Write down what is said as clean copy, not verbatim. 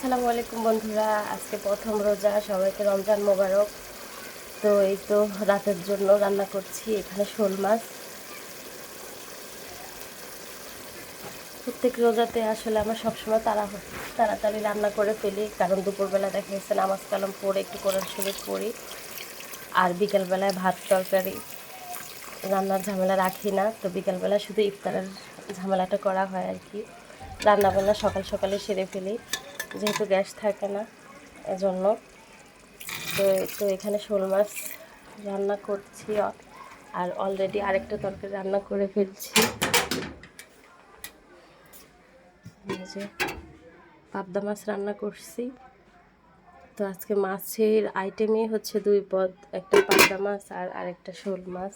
আসসালামু আলাইকুম বন্ধুরা, আজকে প্রথম রোজা, সবাইকে রমজান মোবারক। তো এই তো রাতের জন্য রান্না করছি। এখানে শোল মাছ। প্রত্যেক রোজাতে আসলে আমার সবসময় তাড়াতাড়ি রান্না করে ফেলি, কারণ দুপুরবেলা দেখা গেছে নামাজ কালাম পড়ে একটু কোরআন শরীফ পড়ি, আর বিকেলবেলায় ভাত তরকারি রান্নার ঝামেলা রাখি না। তো বিকেলবেলা শুধু ইফতারের ঝামেলাটা করা হয় আর কি। রান্নাবান্না সকাল সকালে সেরে ফেলি, যেহেতু গ্যাস থাকে না এজন্য। তো এখানে শোল মাছ রান্না করছি, আর অলরেডি আরেকটা তরকারি রান্না করে ফেলছি। এই যে পাবদা মাছ রান্না করছি। তো আজকে মাছের আইটেমই হচ্ছে দুই পদ, একটা পাবদা মাছ আর আরেকটা শোল মাছ।